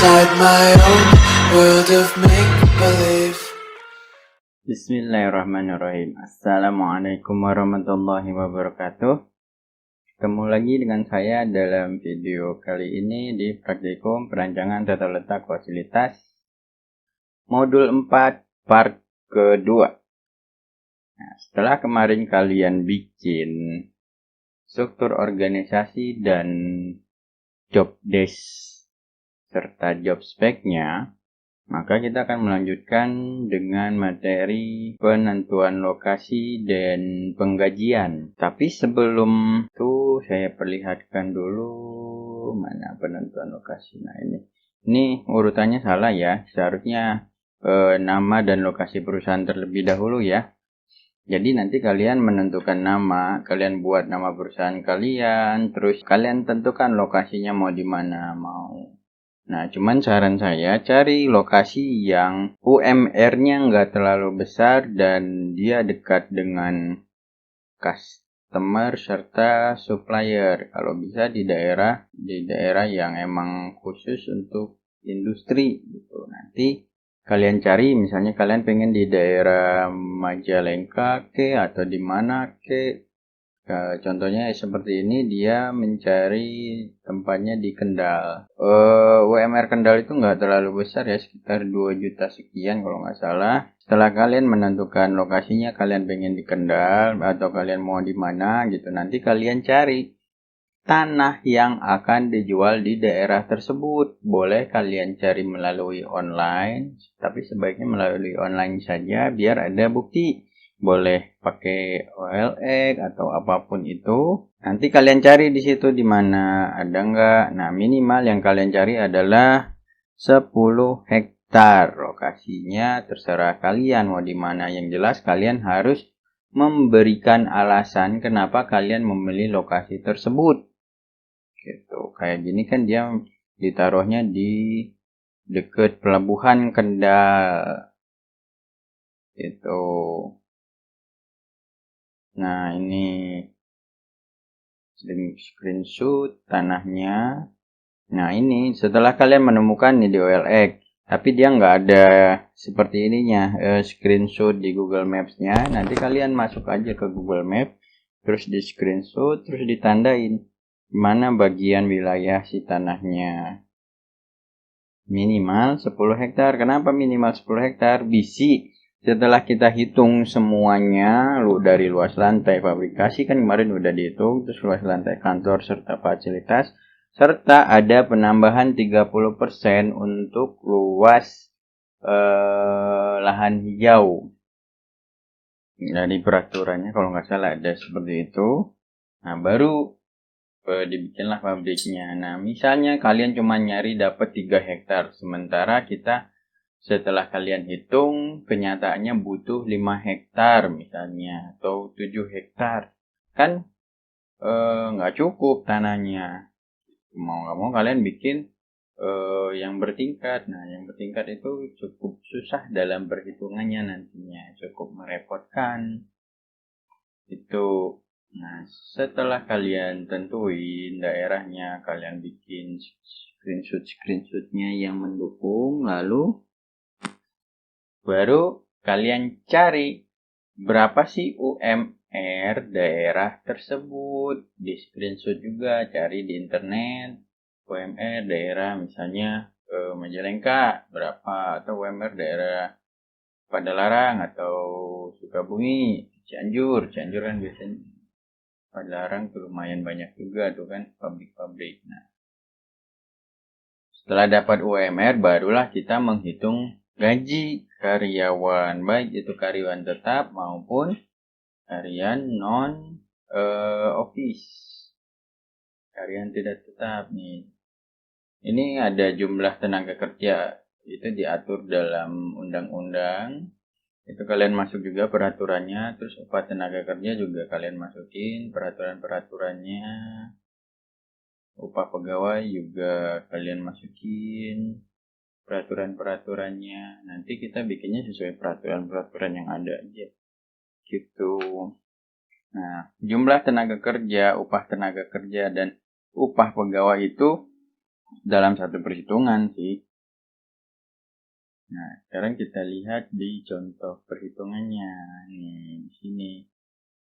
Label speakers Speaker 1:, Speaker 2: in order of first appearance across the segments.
Speaker 1: inside my own world of make-believe.
Speaker 2: Bismillahirrahmanirrahim. Assalamualaikum warahmatullahi wabarakatuh. Ketemu lagi dengan saya dalam video kali ini di praktikum perancangan tata letak fasilitas modul 4 part kedua. Nah, setelah kemarin kalian bikin struktur organisasi dan job desk serta job spec-nya, maka kita akan melanjutkan dengan materi penentuan lokasi dan penggajian. Tapi sebelum itu saya perlihatkan dulu mana penentuan lokasi. Nah ini urutannya salah ya. Seharusnya nama dan lokasi perusahaan terlebih dahulu ya. Jadi nanti kalian menentukan nama, kalian buat nama perusahaan kalian, terus kalian tentukan lokasinya mau di mana mau. Nah, cuman saran saya cari lokasi yang UMR-nya nggak terlalu besar dan dia dekat dengan customer serta supplier. Kalau bisa di daerah yang emang khusus untuk industri gitu. Nanti kalian cari, misalnya kalian pengen di daerah Majalengka ke atau di mana ke. Contohnya seperti ini, dia mencari tempatnya di Kendal. UMR Kendal itu nggak terlalu besar ya, sekitar 2 juta sekian kalau nggak salah. Setelah kalian menentukan lokasinya, kalian pengen di Kendal atau kalian mau di mana gitu, nanti kalian cari tanah yang akan dijual di daerah tersebut. Boleh kalian cari melalui online, tapi sebaiknya melalui online saja biar ada bukti. Boleh pakai OLX atau apapun itu. Nanti kalian cari di situ di mana ada enggak. Nah, minimal yang kalian cari adalah 10 hektar. Lokasinya terserah kalian mau di mana. Yang jelas kalian harus memberikan alasan kenapa kalian memilih lokasi tersebut. Gitu. Kayak gini kan dia ditaruhnya di dekat pelabuhan Kendal. Gitu. Nah, ini screenshot tanahnya. Nah, ini setelah kalian menemukan nih di OLX, tapi dia nggak ada seperti ininya, screenshot di Google Maps-nya. Nanti kalian masuk aja ke Google Maps, terus di screenshot, terus ditandain mana bagian wilayah si tanahnya. Minimal 10 hektar. Kenapa minimal 10 hektar? Bisi. Setelah kita hitung semuanya, dari luas lantai fabrikasi kan kemarin udah dihitung, terus luas lantai kantor serta fasilitas, serta ada penambahan 30% untuk luas lahan hijau. Dari peraturannya kalau nggak salah ada seperti itu. Nah, baru dibikinlah pabriknya. Nah, misalnya kalian cuma nyari dapat 3 hektar, sementara kita setelah kalian hitung, kenyataannya butuh 5 hektar misalnya, atau 7 hektar. Kan nggak cukup tanahnya. Mau nggak mau kalian bikin yang bertingkat. Nah, yang bertingkat itu cukup susah dalam perhitungannya nantinya. Cukup merepotkan. Itu. Nah, setelah kalian tentuin daerahnya, kalian bikin screenshot-screenshotnya yang mendukung, lalu baru kalian cari berapa sih UMR daerah tersebut. Di screenshot juga, cari di internet UMR daerah misalnya Majalengka berapa, atau UMR daerah Padalarang atau Sukabumi, Cianjur kan biasanya Padalarang tuh lumayan banyak juga tuh kan pabrik-pabrik. Nah, setelah dapat UMR barulah kita menghitung gaji karyawan, baik itu karyawan tetap maupun karyawan non office, karyawan tidak tetap nih. Ini ada jumlah tenaga kerja, itu diatur dalam undang-undang. Itu kalian masuk juga peraturannya, terus upah tenaga kerja juga kalian masukin peraturan-peraturannya. Upah pegawai juga kalian masukin peraturan-peraturannya. Nanti kita bikinnya sesuai peraturan-peraturan yang ada aja. Gitu. Nah, jumlah tenaga kerja, upah tenaga kerja, dan upah pegawai itu dalam satu perhitungan sih. Nah, sekarang kita lihat di contoh perhitungannya. Nih, di sini.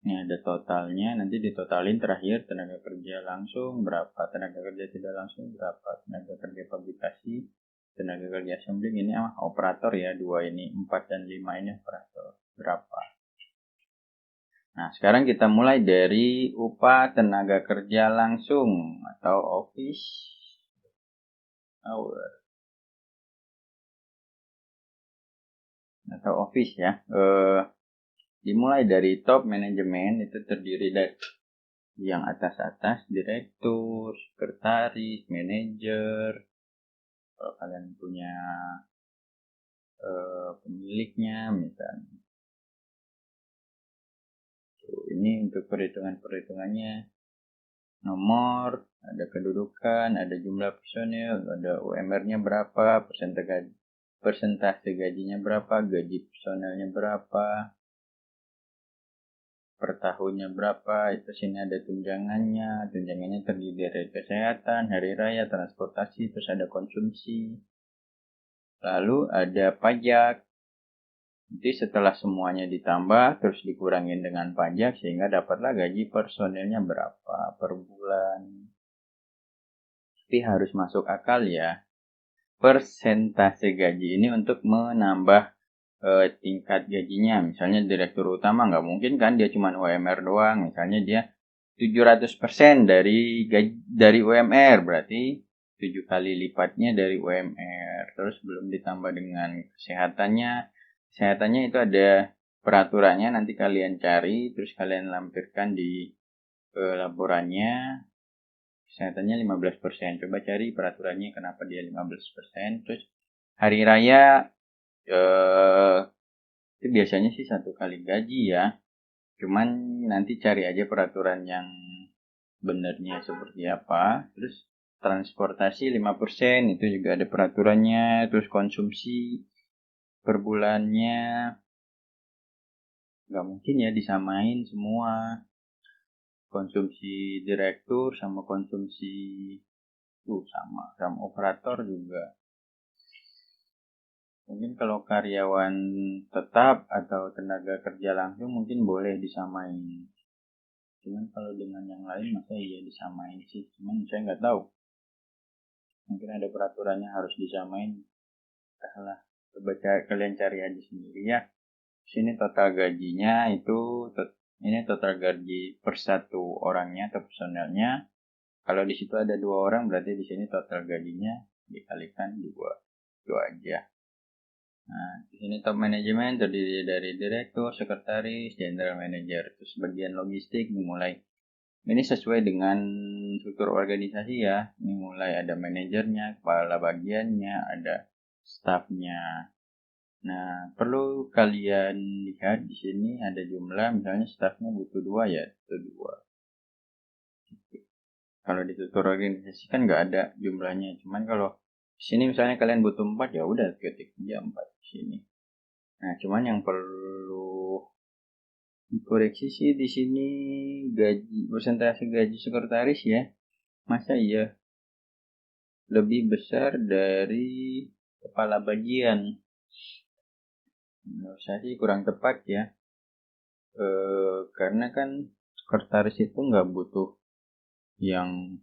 Speaker 2: Ini ada totalnya, nanti ditotalin terakhir tenaga kerja langsung berapa, tenaga kerja tidak langsung berapa, tenaga kerja publikasi, tenaga kerja assembling ini operator ya, 2 ini, 4 dan 5 ini operator berapa. Nah, sekarang kita mulai dari upah tenaga kerja langsung atau office hour atau office ya. Dimulai dari top manajemen, itu terdiri dari yang atas-atas, direktur, sekretaris, manajer. Kalau kalian punya pemiliknya misalnya. Ini untuk perhitungannya. Nomor, ada kedudukan, ada jumlah personil, ada UMR-nya berapa, persentase gajinya berapa, gaji personelnya berapa, per tahunnya berapa, itu sini ada tunjangannya terdiri dari kesehatan, hari raya, transportasi, terus ada konsumsi, lalu ada pajak. Jadi setelah semuanya ditambah terus dikurangin dengan pajak sehingga dapatlah gaji personelnya berapa per bulan. Tapi harus masuk akal ya. Persentase gaji ini untuk menambah tingkat gajinya. Misalnya direktur utama nggak mungkin kan dia cuma UMR doang. Misalnya dia 700% dari UMR, berarti 7 kali lipatnya dari UMR. Terus belum ditambah dengan kesehatannya. Kesehatannya itu ada peraturannya, nanti kalian cari, terus kalian lampirkan di laporannya. Kesehatannya 15%. Coba cari peraturannya kenapa dia 15%. Terus hari raya itu biasanya sih 1 kali gaji ya. Cuman nanti cari aja peraturan yang benernya seperti apa. Terus transportasi 5%, itu juga ada peraturannya. Terus konsumsi per bulannya nggak mungkin ya disamain semua. Konsumsi direktur sama konsumsi sama operator juga. Mungkin kalau karyawan tetap atau tenaga kerja langsung mungkin boleh disamain. Cuman kalau dengan yang lain masa iya disamain sih. Cuman saya nggak tahu. Mungkin ada peraturannya harus disamain. Entahlah. Coba kalian cari aja sendiri ya. Sini total gajinya itu, ini total gaji per satu orangnya atau personelnya. Kalau di situ ada 2 orang berarti di sini total gajinya dikalikan 2 aja. Nah, di sini top manajemen terdiri dari direktur, sekretaris, general manager. Terus bagian logistik dimulai. Ini sesuai dengan struktur organisasi ya. Ini mulai ada manajernya, kepala bagiannya, ada stafnya. Nah, perlu kalian lihat di sini ada jumlah, misalnya stafnya butuh 2 ya, butuh 2. Kalau di struktur organisasi kan nggak ada jumlahnya. Cuman kalau di sini misalnya kalian butuh 4 ya udah ketik aja 4 di sini. Nah, cuman yang perlu dikoreksi sih di sini persentase gaji sekretaris ya. Masa iya lebih besar dari kepala bagian? Menurut saya sih kurang tepat ya. Karena kan sekretaris itu nggak butuh yang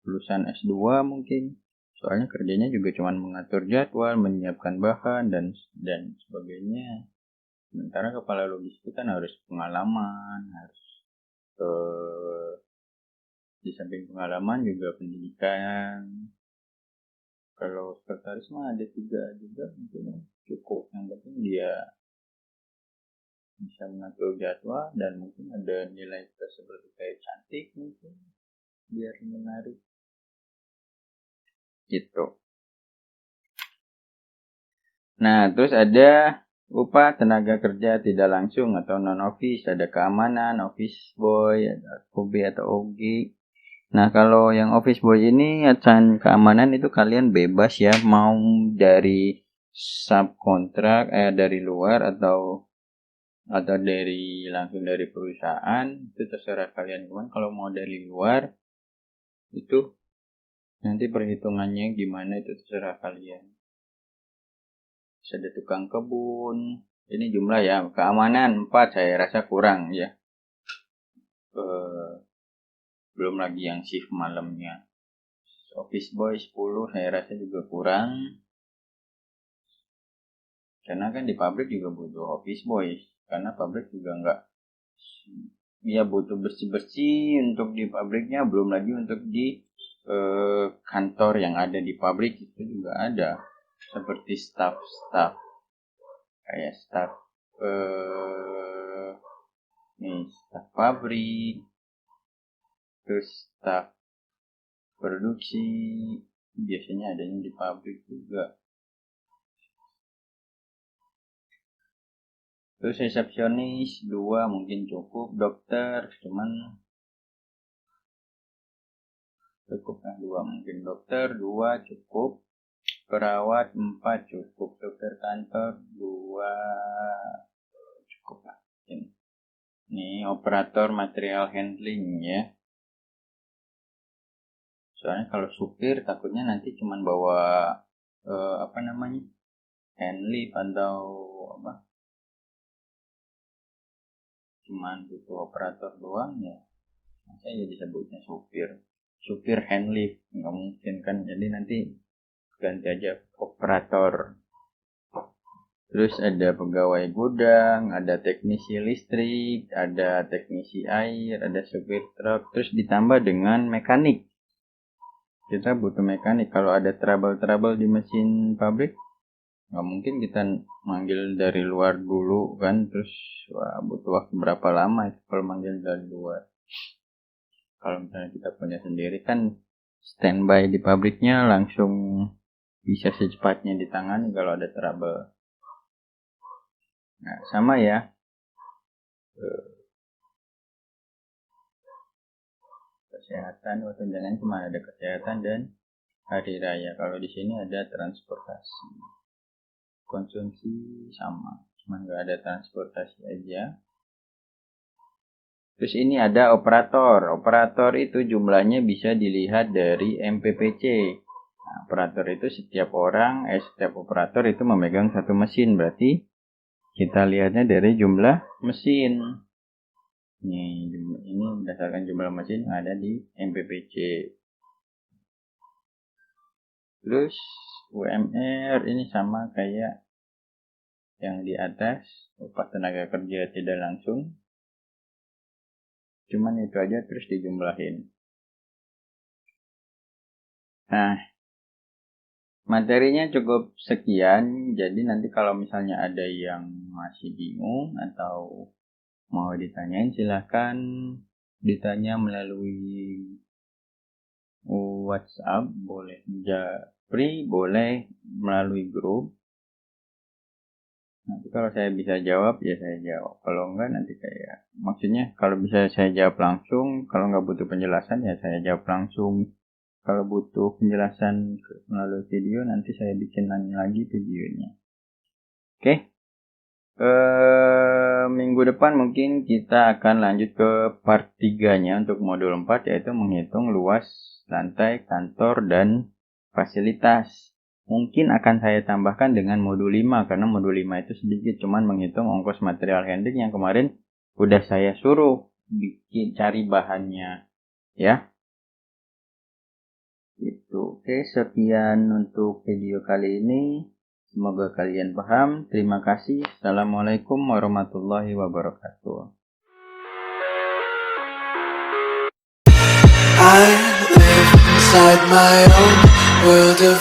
Speaker 2: lulusan S2 mungkin. Soalnya kerjanya juga cuma mengatur jadwal, menyiapkan bahan dan sebagainya. Sementara kepala logistik kan harus pengalaman, harus di samping pengalaman juga pendidikan. Kalau sekretaris mah ada 3 juga mungkin cukup. Yang penting dia bisa mengatur jadwal dan mungkin ada nilai plus seperti kayak cantik mungkin biar menarik gitu. Nah, terus ada upah tenaga kerja tidak langsung atau non office, ada keamanan, office boy, ada OB atau OG. Nah, kalau yang office boy ini acan keamanan itu kalian bebas ya, mau dari subkontrak dari luar atau langsung dari perusahaan, itu terserah kalian. Cuman kalau mau dari luar itu nanti perhitungannya gimana itu terserah kalian. Terus ada tukang kebun. Ini jumlah ya. Keamanan 4 saya rasa kurang ya. Belum lagi yang shift malamnya. Office boy 10 saya rasa juga kurang. Karena kan di pabrik juga butuh office boy. Karena pabrik juga enggak, ya butuh bersih-bersih untuk di pabriknya. Belum lagi untuk di kantor yang ada di pabrik itu juga ada. Seperti staff kayak staff staff pabrik, terus staff produksi biasanya adanya di pabrik juga. Terus resepsionis 2 mungkin cukup, dokter cuman cukup lah 2 mungkin, dokter 2 cukup, perawat 4 cukup, dokter kantor 2 cukup lah. Ini operator material handling ya. Soalnya kalau supir takutnya nanti cuman bawa handlift atau cuman butuh operator doang ya. Saya disebutnya supir handlift, nggak mungkin kan. Jadi nanti ganti aja operator. Terus ada pegawai gudang, ada teknisi listrik, ada teknisi air, ada supir truk, terus ditambah dengan mekanik. Kita butuh mekanik. Kalau ada trouble di mesin pabrik, nggak mungkin kita manggil dari luar dulu kan, terus butuh waktu berapa lama itu kalau manggil dari luar. Kalau misalnya kita punya sendiri kan standby di pabriknya, langsung bisa secepatnya ditangani kalau ada trouble. Nah, sama ya. Kesehatan, tunjangan cuma ada kesehatan dan hari raya. Kalau di sini ada transportasi. Konsumsi sama, cuma nggak ada transportasi aja. Terus ini ada operator. Operator itu jumlahnya bisa dilihat dari MPPC. Nah, operator itu setiap operator itu memegang satu mesin. Berarti kita lihatnya dari jumlah mesin. Ini berdasarkan jumlah mesin yang ada di MPPC. Terus UMR ini sama kayak yang di atas, upah tenaga kerja tidak langsung. Cuman itu aja terus dijumlahin. Nah, materinya cukup sekian. Jadi nanti kalau misalnya ada yang masih bingung atau mau ditanyain, silahkan ditanya melalui WhatsApp, boleh Japri, boleh melalui grup. Nanti kalau saya bisa jawab ya saya jawab. Kalau enggak nanti maksudnya kalau bisa saya jawab langsung. Kalau enggak butuh penjelasan ya saya jawab langsung. Kalau butuh penjelasan melalui video nanti saya bikin lagi videonya. Oke. Minggu depan mungkin kita akan lanjut ke part 3-nya untuk modul 4, yaitu menghitung luas lantai kantor dan fasilitas. Mungkin akan saya tambahkan dengan modul 5 karena modul 5 itu sedikit, cuman menghitung ongkos material handling yang kemarin udah saya suruh cari bahannya ya. Itu. Oke, sekian untuk video kali ini. Semoga kalian paham. Terima kasih. Assalamualaikum warahmatullahi wabarakatuh.
Speaker 1: I live inside my own world of